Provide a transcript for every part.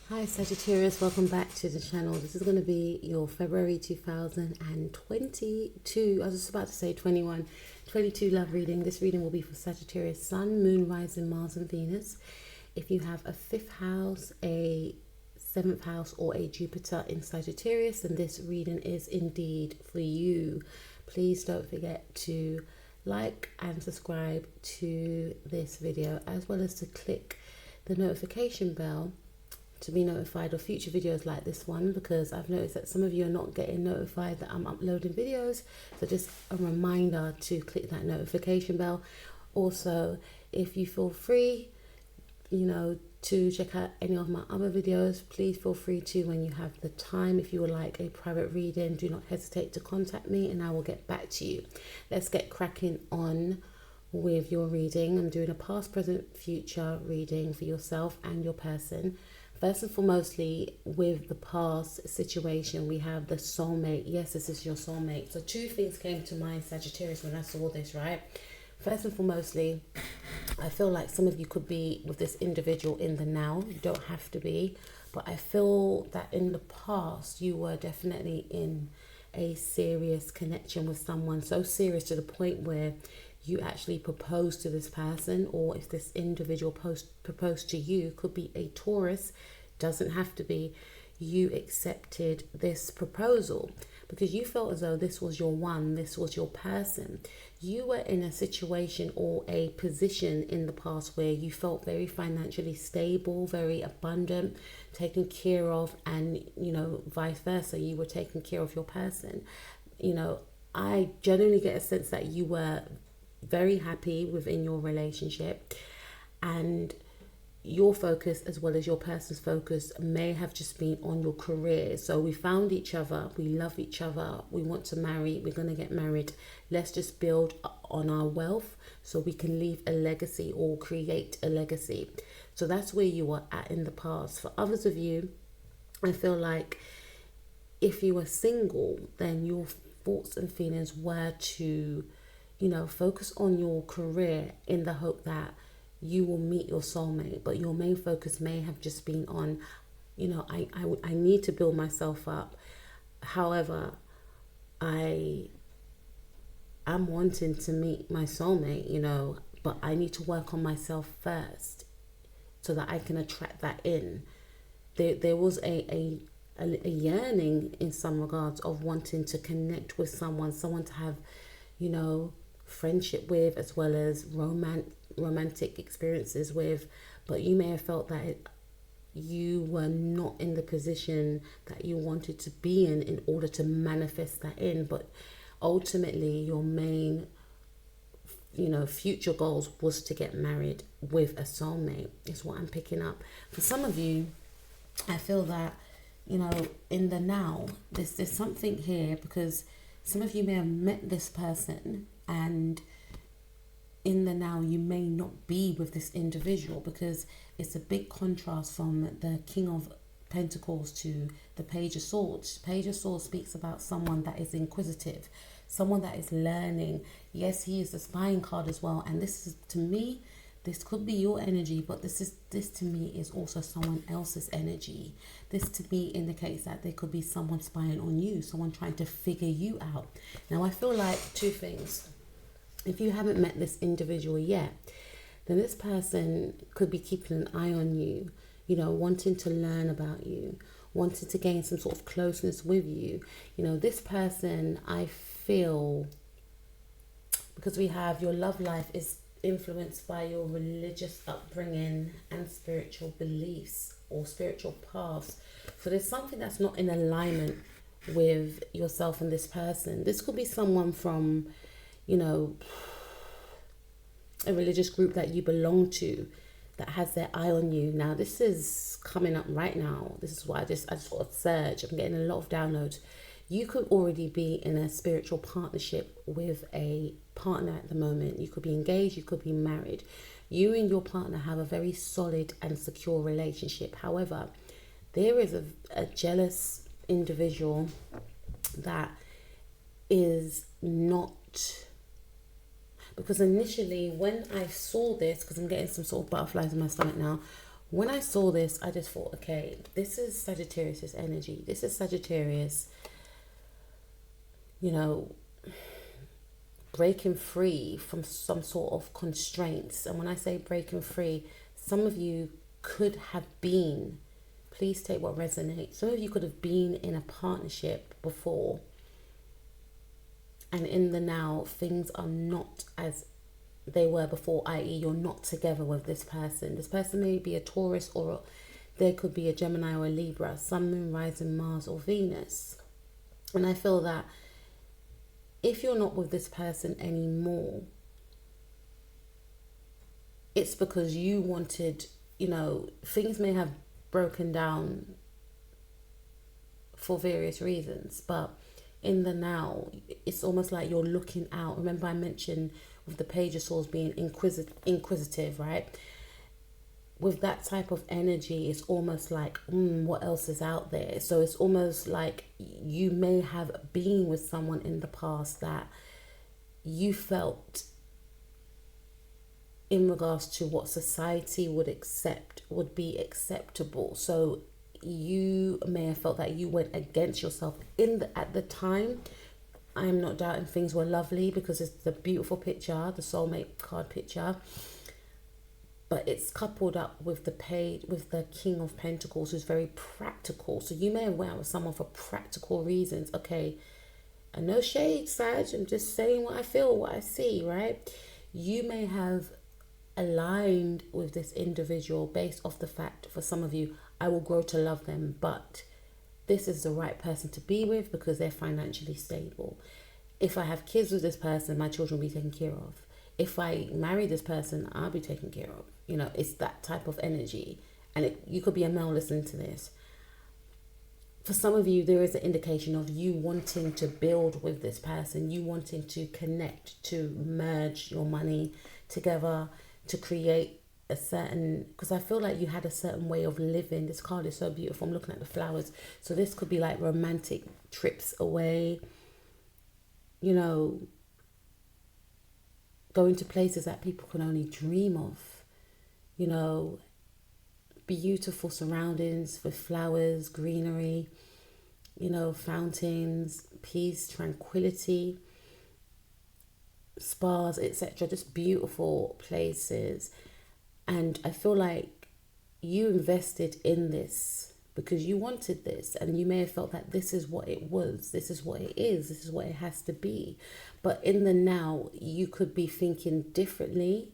Hi Sagittarius, welcome back to the channel. This is going to be your February 2022, I was just about to say 21, 22 love reading. This reading will be for Sagittarius, Sun, Moon, Rising, Mars and Venus. If you have a 5th house, a 7th house or a Jupiter in Sagittarius, then this reading is indeed for you. Please don't forget to like and subscribe to this video, as well as to click the notification bell to be notified of future videos like this one, because I've noticed that some of you are not getting notified that I'm uploading videos. So just a reminder to click that notification bell. Also, if you feel free, to check out any of my other videos, please feel free to when you have the time. If you would like a private reading, do not hesitate to contact me and I will get back to you. Let's get cracking on with your reading. I'm doing a past, present, future reading for yourself and your person. First and foremostly, with the past situation, we have the soulmate. Yes, this is your soulmate. So two things came to mind, Sagittarius, when I saw this, right? First and foremostly, I feel like some of you could be with this individual in the now. You don't have to be. But I feel that in the past, you were definitely in a serious connection with someone. So serious to the point where you actually proposed to this person, or if this individual proposed to you, could be a Taurus, doesn't have to be. You accepted this proposal because you felt as though this was your one, this was your person. You were in a situation or a position in the past where you felt very financially stable, very abundant, taken care of, and vice versa, you were taking care of your person. I genuinely get a sense that you were very happy within your relationship, and your focus as well as your person's focus may have just been on your career. So we found each other, we love each other, we want to marry, we're going to get married, let's just build on our wealth so we can leave a legacy or create a legacy. So that's where you were at in the past. For others of you, I feel like if you were single, then your thoughts and feelings were to focus on your career in the hope that you will meet your soulmate, but your main focus may have just been on, I need to build myself up. However, I am wanting to meet my soulmate, but I need to work on myself first so that I can attract that in. There was a yearning in some regards of wanting to connect with someone to have, friendship with, as well as romantic experiences with, but you may have felt that you were not in the position that you wanted to be in order to manifest that in. But ultimately your main future goals was to get married with a soulmate, is what I'm picking up. For some of you, I feel that in the now, there's something here, because some of you may have met this person, and in the now you may not be with this individual, because it's a big contrast from the King of Pentacles to the Page of Swords. Page of Swords speaks about someone that is inquisitive, someone that is learning. Yes, he is the spying card as well, and this is, to me, this could be your energy, but this to me is also someone else's energy. This to me indicates that there could be someone spying on you, someone trying to figure you out. Now I feel like two things. If you haven't met this individual yet, then this person could be keeping an eye on you, wanting to learn about you, wanting to gain some sort of closeness with you. This person, I feel, because we have your love life is influenced by your religious upbringing and spiritual beliefs or spiritual paths. So there's something that's not in alignment with yourself and this person. This could be someone from a religious group that you belong to that has their eye on you. Now this is coming up right now. This is why I just got a surge. I'm getting a lot of downloads. You could already be in a spiritual partnership with a partner at the moment. You could be engaged, you could be married. You and your partner have a very solid and secure relationship. However, there is a jealous individual that is not, because initially when I saw this, because I'm getting some sort of butterflies in my stomach now, When I saw this, I just thought, okay, this is Sagittarius's energy. This is Sagittarius, you know, breaking free from some sort of constraints. And when I say breaking free, some of you could have been, please take what resonates. Some of you could have been in a partnership before, and in the now, things are not as they were before, i.e. you're not together with this person. This person may be a Taurus, or there could be a Gemini or a Libra, Sun, Moon, Rising, Mars or Venus. And I feel that if you're not with this person anymore, it's because you wanted, you know, things may have broken down for various reasons, but in the now, it's almost like you're looking out. Remember I mentioned with the Page of Swords being inquisitive, right? With that type of energy, it's almost like, what else is out there? So it's almost like you may have been with someone in the past that you felt, in regards to what society would accept, would be acceptable. So you may have felt that you went against yourself at the time. I'm not doubting things were lovely, because it's the beautiful picture, the soulmate card picture, but it's coupled up with the King of Pentacles, who's very practical. So you may have went out with someone for practical reasons. Okay, and no shade, Sag, I'm just saying what I feel, what I see, right? You may have aligned with this individual based off the fact, for some of you, I will grow to love them, but this is the right person to be with because they're financially stable. If I have kids with this person, my children will be taken care of. If I marry this person, I'll be taken care of. You know, it's that type of energy. And you could be a male listening to this. For some of you, there is an indication of you wanting to build with this person, you wanting to connect, to merge your money together, to create a certain, because I feel like you had a certain way of living. This card is so beautiful. I'm looking at the flowers. So this could be like romantic trips away, you know, going to places that people can only dream of, you know, beautiful surroundings with flowers, greenery, you know, fountains, peace, tranquility, spas, etc. Just beautiful places. And I feel like you invested in this because you wanted this, and you may have felt that this is what it was, this is what it is, this is what it has to be. But in the now, you could be thinking differently.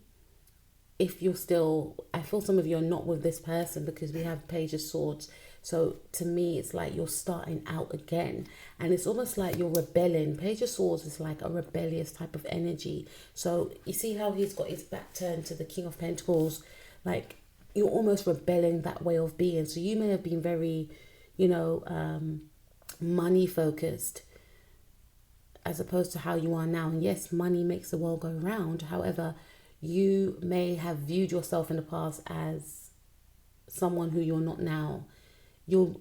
If you're still, I feel some of you are not with this person because we have Page of Swords. So to me, it's like you're starting out again, and it's almost like you're rebelling. Page of Swords is like a rebellious type of energy. So you see how he's got his back turned to the King of Pentacles, like you're almost rebelling that way of being. So you may have been very, you know, money focused as opposed to how you are now. And yes, money makes the world go round. However, you may have viewed yourself in the past as someone who you're not now. You're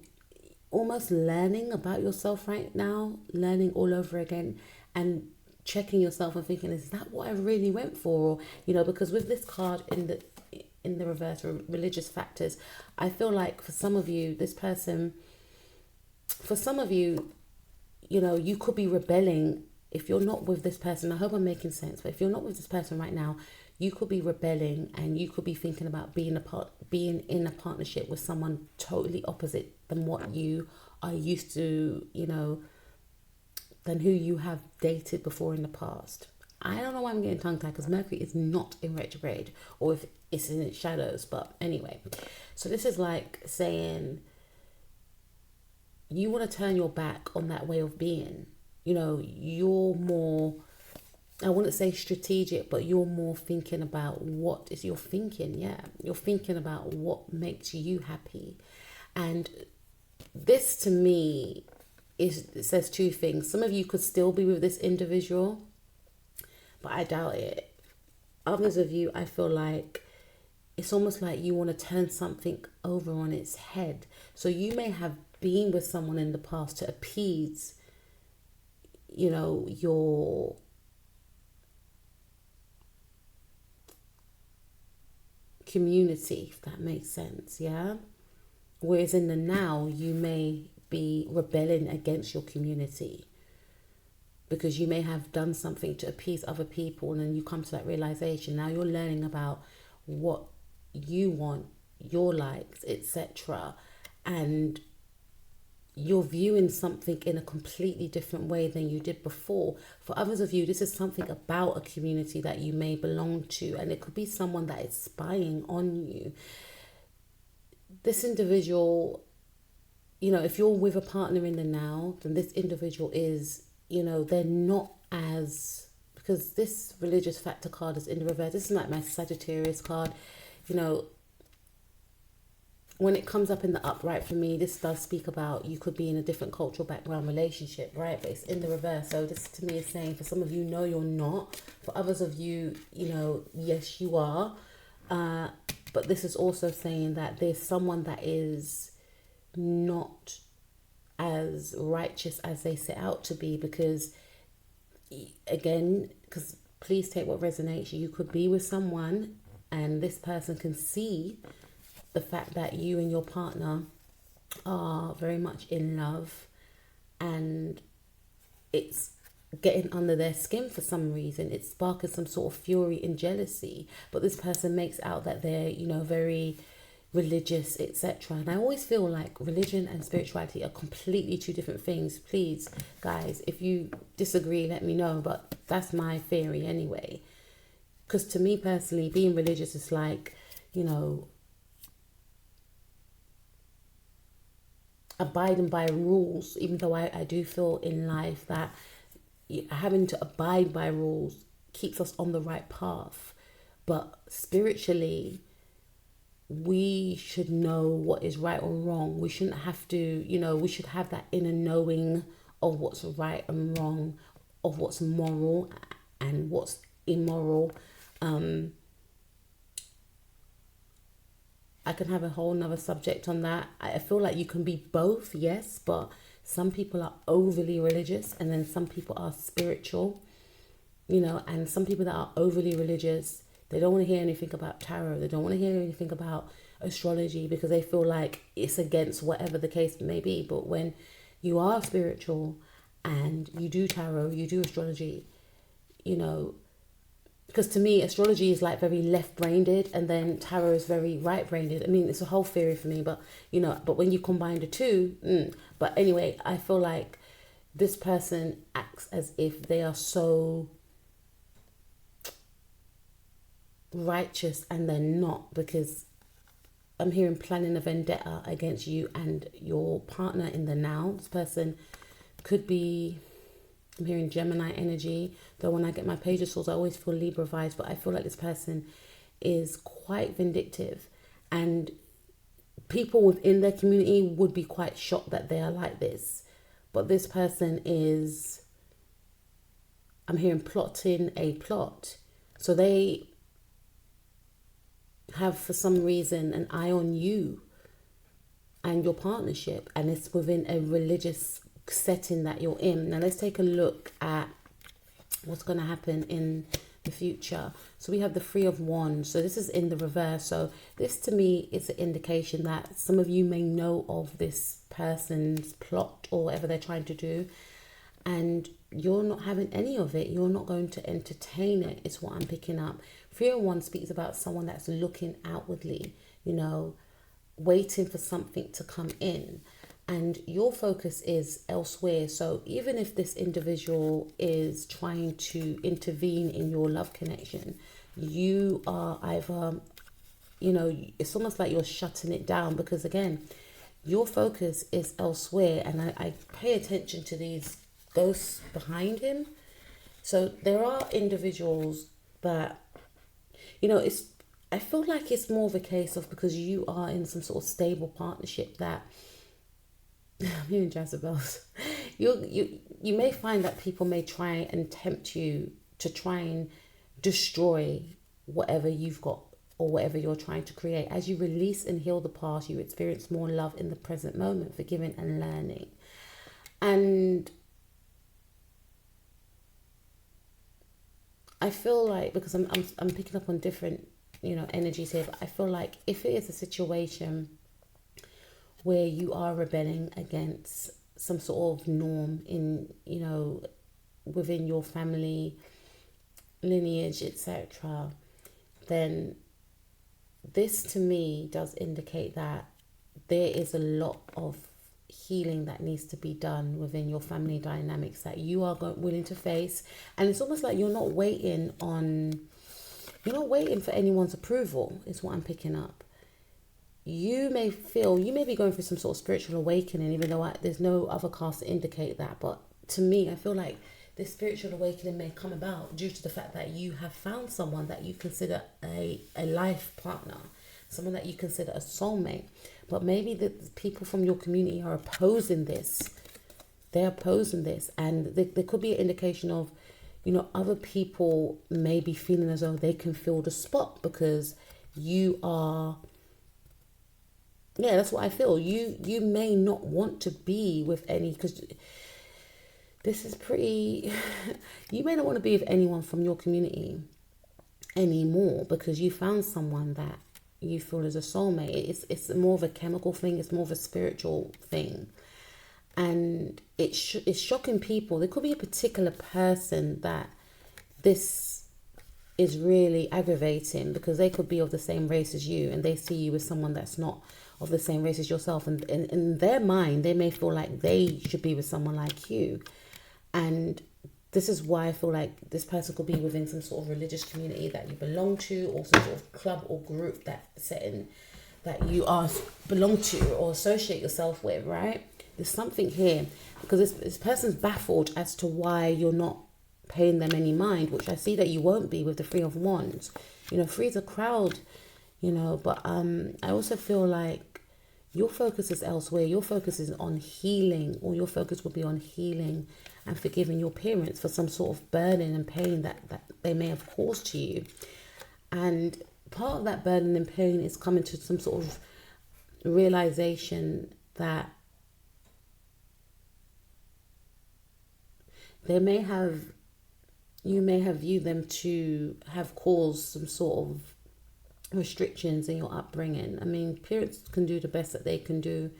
almost learning about yourself right now, learning all over again, and checking yourself and thinking, is that what I really went for? Or, you know, because with this card in the reverse, religious factors, I feel like for some of you, this person, for some of you, you know, you could be rebelling if you're not with this person. I hope I'm making sense, but if you're not with this person right now, you could be rebelling, and you could be thinking about being in a partnership with someone totally opposite than what you are used to, you know, than who you have dated before in the past. I don't know why I'm getting tongue-tied, because Mercury is not in retrograde, or if it's in its shadows. But anyway, so this is like saying you want to turn your back on that way of being. You know, you're more, I wouldn't say strategic, but you're more thinking about what is your thinking. Yeah, you're thinking about what makes you happy. And this to me it says two things. Some of you could still be with this individual, but I doubt it. Others of you, I feel like it's almost like you want to turn something over on its head. So you may have been with someone in the past to appease, you know, your community, if that makes sense, yeah? Whereas in the now, you may be rebelling against your community because you may have done something to appease other people, and then you come to that realization. Now you're learning about what you want, your likes, etc. And you're viewing something in a completely different way than you did before. For others of you, this is something about a community that you may belong to, and it could be someone that is spying on you. This individual, you know, if you're with a partner in the now, then this individual is, you know, they're not as, because this religious factor card is in the reverse. This is like my Sagittarius card. You know, when it comes up in the upright for me, this does speak about you could be in a different cultural background relationship, right? But it's in the reverse. So this to me is saying, for some of you, no, you're not. For others of you, you know, yes, you are. But this is also saying that there's someone that is not as righteous as they set out to be, because, again, because please take what resonates. You could be with someone and this person can see the fact that you and your partner are very much in love, and it's getting under their skin for some reason. It's sparking some sort of fury and jealousy, but this person makes out that they're, you know, very religious, etc. And I always feel like religion and spirituality are completely two different things. Please, guys, if you disagree, let me know, but that's my theory anyway. Because to me personally, being religious is like, you know, abiding by rules, even though I do feel in life that having to abide by rules keeps us on the right path. But spiritually, we should know what is right or wrong. We shouldn't have to, you know, we should have that inner knowing of what's right and wrong, of what's moral and what's immoral. I can have a whole nother subject on that. I feel like you can be both, yes, but some people are overly religious and then some people are spiritual, you know, and some people that are overly religious, they don't want to hear anything about tarot. They don't want to hear anything about astrology because they feel like it's against whatever the case may be. But when you are spiritual and you do tarot, you do astrology, you know, because to me, astrology is like very left-brained and then tarot is very right-brained. I mean, it's a whole theory for me, but, you know, but when you combine the two, But anyway, I feel like this person acts as if they are so righteous and they're not, because I'm hearing planning a vendetta against you and your partner in the now. This person could be, I'm hearing Gemini energy, though when I get my page of swords, I always feel Libra vibes, but I feel like this person is quite vindictive, and people within their community would be quite shocked that they are like this. But this person is, I'm hearing plotting a plot. So they have, for some reason, an eye on you and your partnership, and it's within a religious setting that you're in. Now let's take a look at what's going to happen in the future. So we have the Three of Wands. So this is in the reverse. So this to me is an indication that some of you may know of this person's plot or whatever they're trying to do, and you're not having any of it. You're not going to entertain it, is what I'm picking up. Three of Wands speaks about someone that's looking outwardly, you know, waiting for something to come in. And your focus is elsewhere. So even if this individual is trying to intervene in your love connection, you are either, you know, it's almost like you're shutting it down, because again, your focus is elsewhere. And I pay attention to these ghosts behind him. So there are individuals that, you know, I feel like it's more of a case of, because you are in some sort of stable partnership, that I'm hearing Jezebels. You may find that people may try and tempt you to try and destroy whatever you've got or whatever you're trying to create. As you release and heal the past, you experience more love in the present moment, forgiving and learning. And I feel like, because I'm picking up on different energies here, but I feel like if it is a situation where you are rebelling against some sort of norm in, within your family lineage, etc., then this to me does indicate that there is a lot of healing that needs to be done within your family dynamics that you are willing to face. And it's almost like you're not waiting for anyone's approval, is what I'm picking up. You may be going through some sort of spiritual awakening, even though there's no other cards to indicate that. But to me, I feel like this spiritual awakening may come about due to the fact that you have found someone that you consider a life partner, someone that you consider a soulmate. But maybe the people from your community are opposing this. They're opposing this. And there could be an indication of, other people may be feeling as though they can fill the spot because you are... Yeah, that's what I feel. You may not want to be with any... Because this is pretty... You may not want to be with anyone from your community anymore because you found someone that you feel is a soulmate. It's more of a chemical thing. It's more of a spiritual thing. And it's shocking people. There could be a particular person that this is really aggravating because they could be of the same race as you and they see you as someone that's not of the same race as yourself. And in their mind, they may feel like they should be with someone like you. And this is why I feel like this person could be within some sort of religious community that you belong to, or some sort of club or group that you belong to or associate yourself with, right? There's something here because this person's baffled as to why you're not paying them any mind, which I see that you won't be with the Three of Wands. Three is a crowd, but I also feel like your focus is elsewhere. Your focus is on healing, or your focus will be on healing and forgiving your parents for some sort of burden and pain that they may have caused to you. And part of that burden and pain is coming to some sort of realization that you may have viewed them to have caused some sort of restrictions in your upbringing. I mean, parents can do the best that they can do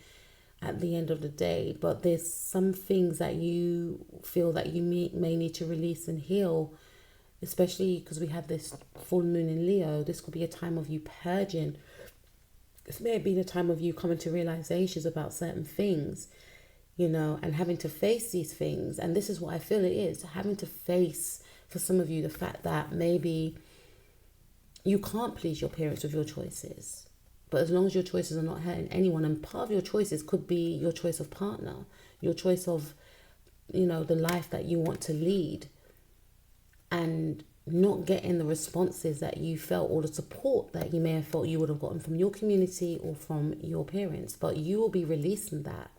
at the end of the day, but there's some things that you feel that you may need to release and heal, especially because we have this full moon in Leo. This could be a time of you purging. This may be the time of you coming to realizations about certain things, and having to face these things. And this is what I feel it is, having to face, for some of you, the fact that maybe you can't please your parents with your choices. But as long as your choices are not hurting anyone, and part of your choices could be your choice of partner, your choice of, the life that you want to lead, and not getting the responses that you felt or the support that you may have felt you would have gotten from your community or from your parents. But you will be releasing that.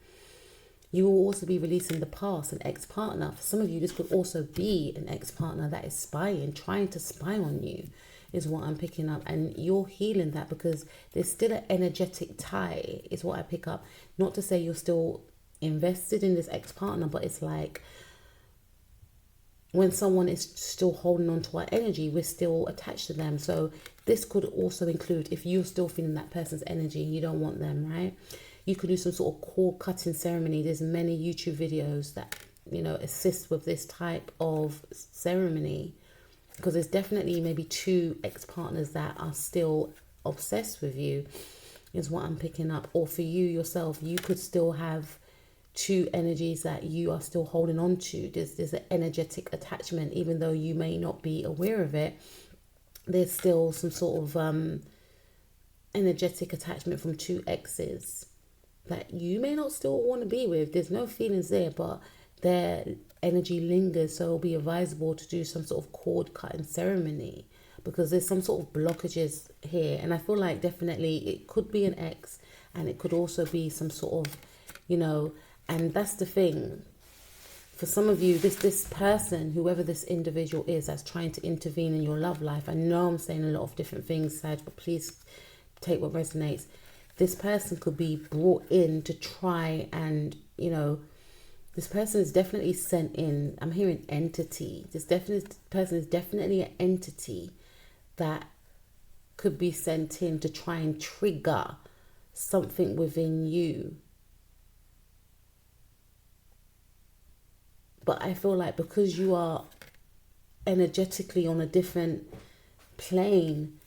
You will also be releasing the past, an ex-partner. For some of you, this could also be an ex-partner that is trying to spy on you, is what I'm picking up. And you're healing that because there's still an energetic tie, is what I pick up. Not to say you're still invested in this ex-partner, but it's like when someone is still holding on to our energy, we're still attached to them. So this could also include if you're still feeling that person's energy, you don't want them, right? You could do some sort of cord cutting ceremony. There's many YouTube videos that, assist with this type of ceremony. Because there's definitely maybe two ex-partners that are still obsessed with you, is what I'm picking up. Or for you yourself, you could still have two energies that you are still holding on to. There's an energetic attachment, even though you may not be aware of it. There's still some sort of energetic attachment from two exes that you may not still want to be with. There's no feelings there, but their energy lingers, so it'll be advisable to do some sort of cord cutting ceremony because there's some sort of blockages here. And I feel like definitely it could be an ex, and it could also be some sort of, and that's the thing. For some of you, this person, whoever this individual is that's trying to intervene in your love life, I know I'm saying a lot of different things, Sag, but please take what resonates. This person could be brought in to try and, this person is definitely sent in. I'm hearing entity. This person is definitely an entity that could be sent in to try and trigger something within you. But I feel like because you are energetically on a different plane,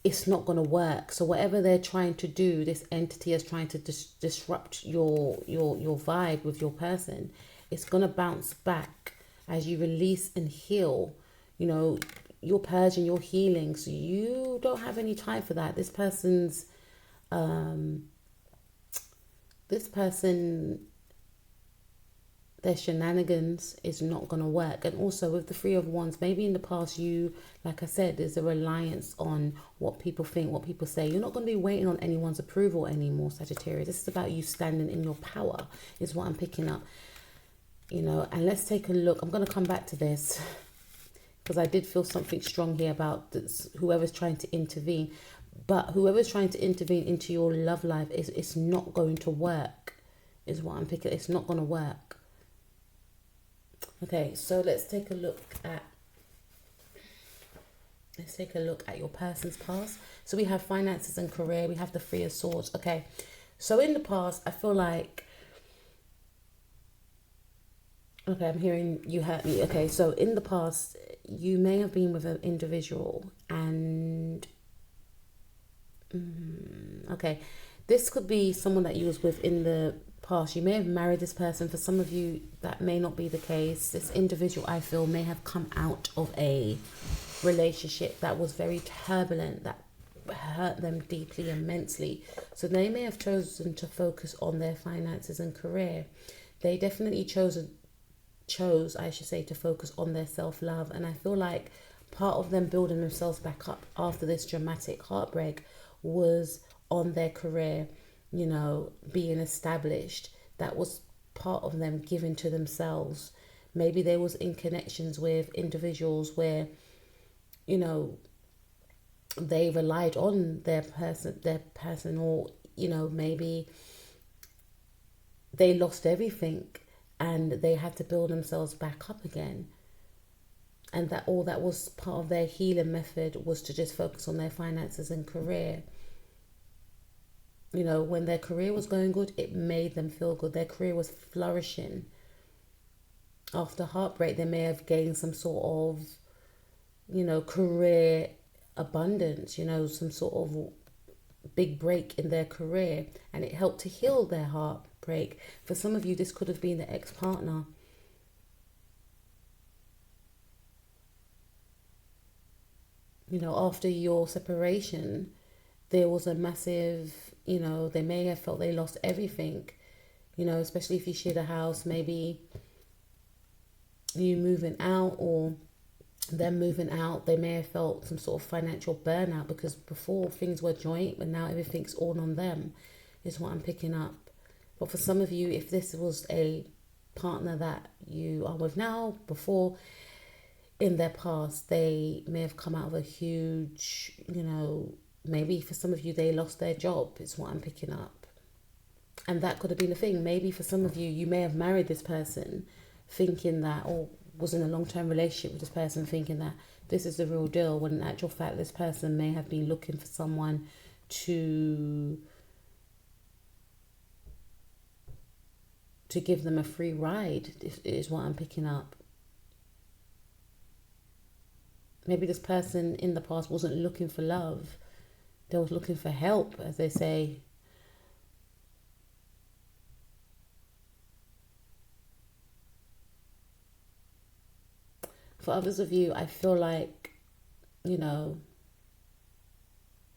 it's not going to work. So whatever they're trying to do, this entity is trying to disrupt your vibe with your person. It's going to bounce back as you release and heal. You know, you're purging, you're healing. So you don't have any time for that. This person, their shenanigans is not going to work. And also with the Three of Wands, maybe in the past you, like I said, there's a reliance on what people think, what people say. You're not going to be waiting on anyone's approval anymore, Sagittarius. This is about you standing in your power, is what I'm picking up. You know, and let's take a look. I'm going to come back to this because I did feel something strong here about this, whoever's trying to intervene. But whoever's trying to intervene into your love life, it's not going to work, is what I'm picking. It's not going to work. Okay, so let's take a look at your person's past. So we have finances and career. We have the Three of Swords. Okay, so in the past, I feel like, okay, I'm hearing you hurt me. Okay, so in the past, you may have been with an individual and, okay, this could be someone that you was with in the past. You may have married this person. For some of you, that may not be the case. This individual, I feel, may have come out of a relationship that was very turbulent, that hurt them deeply, immensely. So they may have chosen to focus on their finances and career. They definitely chose, I should say, to focus on their self-love. And I feel like part of them building themselves back up after this dramatic heartbreak was on their career, you know, being established. That was part of them giving to themselves. Maybe they was in connections with individuals where, you know, they relied on their person, or, you know, maybe they lost everything and they had to build themselves back up again. And that was part of their healing method, was to just focus on their finances and career. You know, when their career was going good, it made them feel good. Their career was flourishing. After heartbreak, they may have gained some sort of, you know, career abundance, you know, some sort of big break in their career, and it helped to heal their heartbreak. For some of you, this could have been the ex-partner. You know, after your separation, there was a massive, you know, they may have felt they lost everything, you know, especially if you shared a house, maybe you moving out or them moving out. They may have felt some sort of financial burnout, because before things were joint, but now everything's all on them, is what I'm picking up. But for some of you, if this was a partner that you are with now, before, in their past, they may have come out of a huge, you know, maybe for some of you, they lost their job, is what I'm picking up. And that could have been the thing. Maybe for some of you, you may have married this person thinking that, or was in a long-term relationship with this person thinking that this is the real deal, when in actual fact, this person may have been looking for someone to give them a free ride, is what I'm picking up. Maybe this person in the past wasn't looking for love. They was looking for help, as they say. For others of you, I feel like, you know,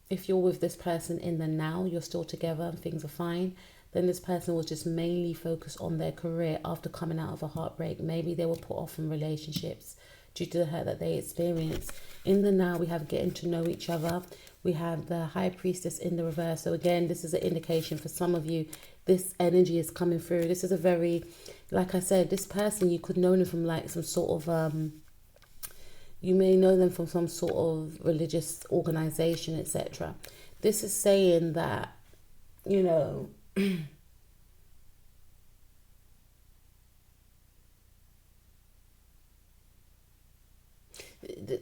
if you're with this person in the now, you're still together and things are fine, then this person was just mainly focused on their career after coming out of a heartbreak. Maybe they were put off from relationships due to the hurt that they experienced. In the now, we have getting to know each other. We have the High Priestess in the reverse. So again, this is an indication for some of you, this energy is coming through. This is a very, like I said, this person, you could know them from like some sort of, you may know them from some sort of religious organization, etc. This is saying that, you know,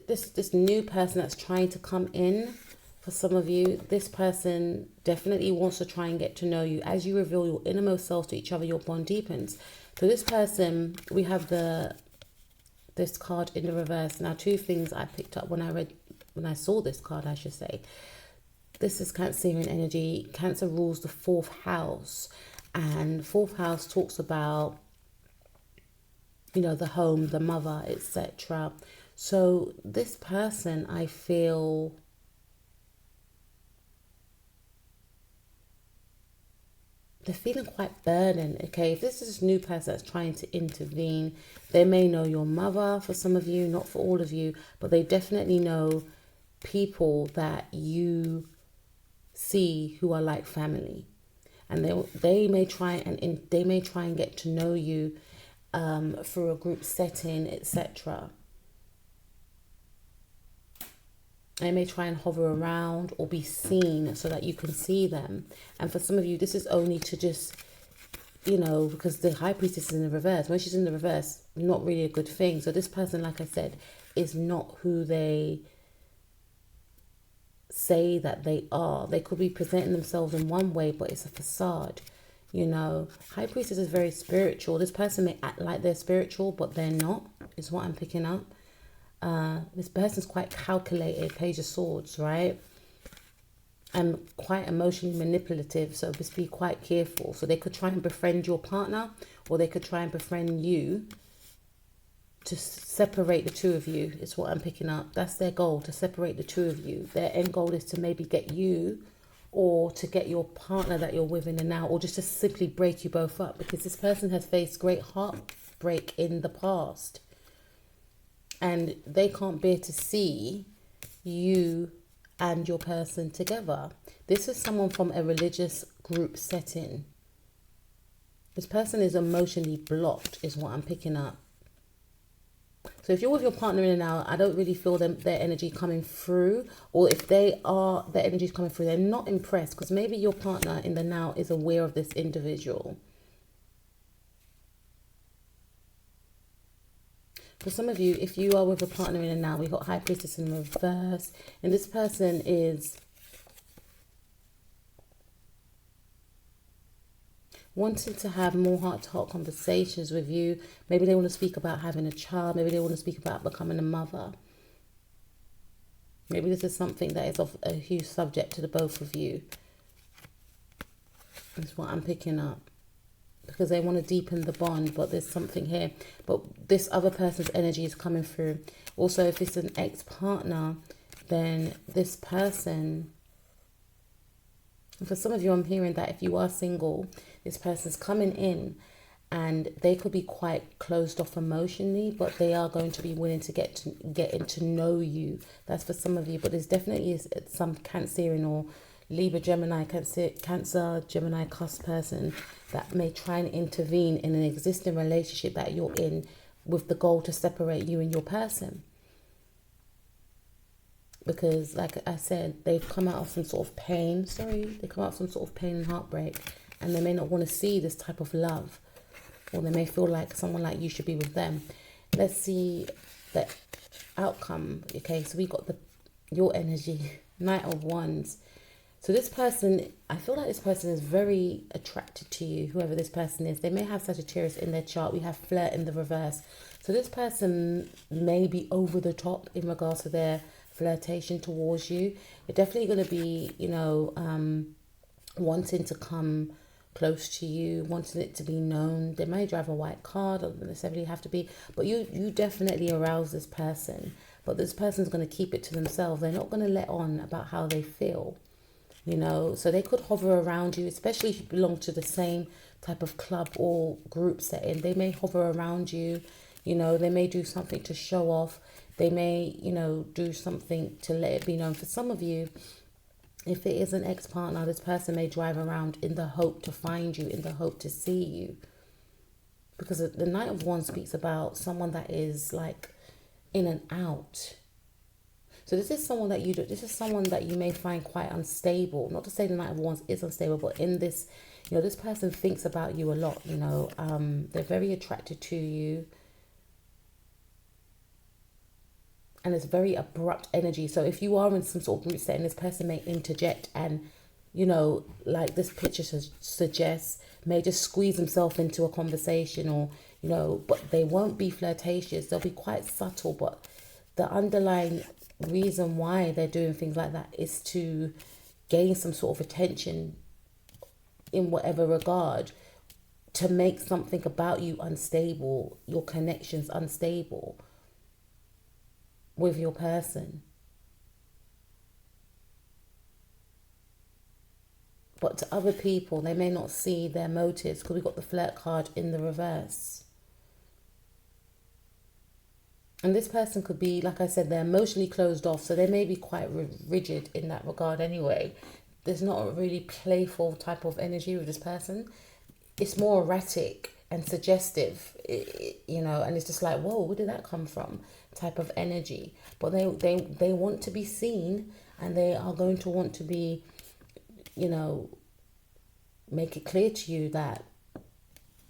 this new person that's trying to come in, For some of you, this person definitely wants to try and get to know you. As you reveal your innermost selves to each other, your bond deepens. So this person, we have this card in the reverse. Now, two things I picked up when I saw this card, I should say. This is Cancerian energy. Cancer rules the 4th house, and 4th house talks about, you know, the home, the mother, etc. So this person, I feel, they're feeling quite burdened. Okay, if this is a new person that's trying to intervene, they may know your mother for some of you, not for all of you, but they definitely know people that you see who are like family, and they may try and get to know you through a group setting, etc. They may try and hover around or be seen so that you can see them. And for some of you, this is only to just, you know, because the High Priestess is in the reverse. When she's in the reverse, not really a good thing. So this person, like I said, is not who they say that they are. They could be presenting themselves in one way, but it's a facade. You know, High Priestess is very spiritual. This person may act like they're spiritual, but they're not, is what I'm picking up. This person's quite calculated, Page of Swords, right? And quite emotionally manipulative, so just be quite careful. So they could try and befriend your partner, or they could try and befriend you to separate the two of you, is what I'm picking up. That's their goal, to separate the two of you. Their end goal is to maybe get you, or to get your partner that you're with in and out, or just to simply break you both up, because this person has faced great heartbreak in the past. And they can't bear to see you and your person together. This is someone from a religious group setting. This person is emotionally blocked, is what I'm picking up. So if you're with your partner in and out, I don't really feel their energy coming through. Or if their energy is coming through, they're not impressed, because maybe your partner in the now is aware of this individual. For some of you, if you are with a partner in and now, we've got High Priestess in reverse, and this person is wanting to have more heart-to-heart conversations with you. Maybe they want to speak about having a child. Maybe they want to speak about becoming a mother. Maybe this is something that is of a huge subject to the both of you. That's what I'm picking up. Because they want to deepen the bond, but there's something here. But this other person's energy is coming through. Also, if it's an ex-partner, then this person, and for some of you, I'm hearing that if you are single, this person's coming in and they could be quite closed off emotionally, but they are going to be willing to get to know you. That's for some of you, but there's definitely some Cancerian or Libra, Gemini, Cancer, Gemini, cusp person that may try and intervene in an existing relationship that you're in with the goal to separate you and your person. Because, like I said, they've come out of some sort of pain. They come out of some sort of pain and heartbreak, and they may not want to see this type of love, or they may feel like someone like you should be with them. Let's see the outcome. Okay, so we got your energy, Knight of Wands. So this person, I feel like this person is very attracted to you, whoever this person is. They may have Sagittarius in their chart. We have flirt in the reverse. So this person may be over the top in regards to their flirtation towards you. They're definitely going to be, you know, wanting to come close to you, wanting it to be known. They may drive a white car, doesn't necessarily have to be, but you definitely arouse this person. But this person's going to keep it to themselves. They're not going to let on about how they feel. You know, so they could hover around you, especially if you belong to the same type of club or group setting. They may hover around you, you know, they may do something to show off. They may, you know, do something to let it be known. For some of you, if it is an ex-partner, this person may drive around in the hope to find you, in the hope to see you. Because the Knight of Wands speaks about someone that is like in and out. So this is someone that you may find quite unstable. Not to say the Knight of Wands is unstable, but in this, you know, this person thinks about you a lot, you know. They're very attracted to you. and it's very abrupt energy. So if you are in some sort of group setting, this person may interject and, you know, like this picture suggests, may just squeeze himself into a conversation, or, you know, but they won't be flirtatious. They'll be quite subtle, but the underlying reason why they're doing things like that is to gain some sort of attention in whatever regard, to make something about you unstable, your connections unstable with your person. But to other people, they may not see their motives, because we've got the flirt card in the reverse. And this person could be, like I said, they're emotionally closed off, so they may be quite rigid in that regard anyway. There's not a really playful type of energy with this person. It's more erratic and suggestive, you know, and it's just like, whoa, where did that come from type of energy. But they want to be seen, and they are going to want to be, you know, make it clear to you that,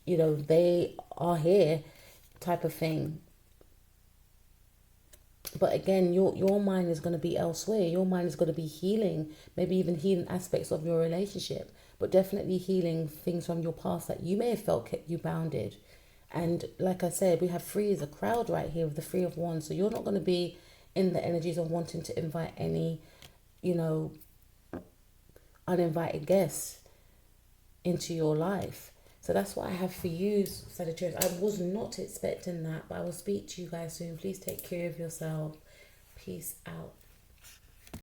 you know, they are here type of thing. But again, your mind is going to be elsewhere. Your mind is going to be healing, maybe even healing aspects of your relationship, but definitely healing things from your past that you may have felt kept you bounded. And like I said, we have three as a crowd right here with the Three of Wands. So you're not going to be in the energies of wanting to invite any, you know, uninvited guests into your life. So that's what I have for you, Sagittarius. I was not expecting that, but I will speak to you guys soon. Please take care of yourself. Peace out.